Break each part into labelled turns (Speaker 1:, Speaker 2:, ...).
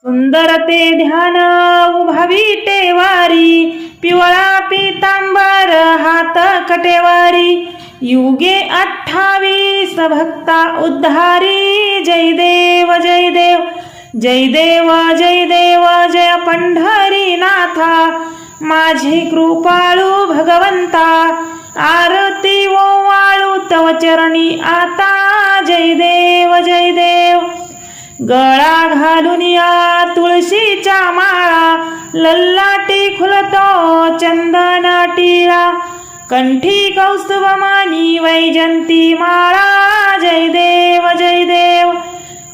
Speaker 1: सुंदर ते ध्यान उभावी टेवारी, पिवळा पितांबर हात कटेवारी, युगे 28 भक्ता उद्धारी। जय देव जय देव जय देव जय देव जय पंढरीनाथा, माझे कृपाळू भगवंता। आरती ओवाळू तव चरणी आता, जय देव जय देव। गळा घालून या तुळशीच्या माळा, ललाटी खुलतो चंदन टिळा, कंठी कौस्तुभमानी वैजंती माळा। जय देव जय देव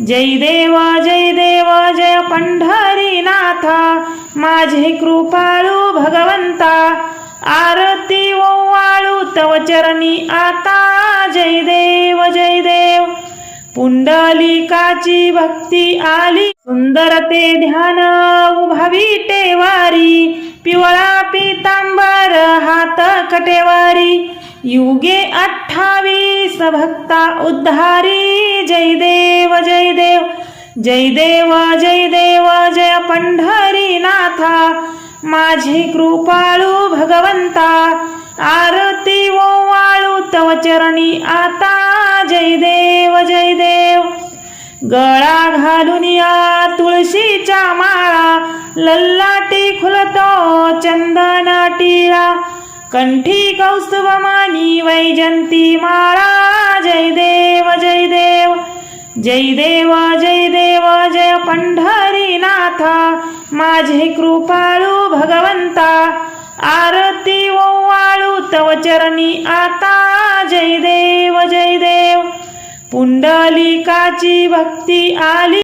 Speaker 1: जय देव जय देव जय पंढरीनाथा, माझे कृपाळू भगवंता। आरती ओवाळू तव चरणी आता, जय देव जय देव। पुंडलिकाची भक्ती आली, सुंदर ते ध्यान उभावी टेवारी, पिवळा पितांबर हात कटेवारी, युगे 28 भक्ता उद्धारी। जय देव जय देव जय देव जय देव जय पंढरीनाथा, माझे कृपाळू भगवंता। आरती ओवाळू तव चरणी आता, जय देव जय देव। गळा घालून या तुळशीच्या माळा, ललाटी खुलतो चंदन टिळा, कंठी कौस्तुभमानी वैजंती माळा। जय देव जय देव जय देव जय देव जय पंढरीनाथा, माझे कृपाळू भगवंता। आरती ओवाळू तव चरणी आता, जय देव जय देव। पुंडलिकाची भक्ती आली,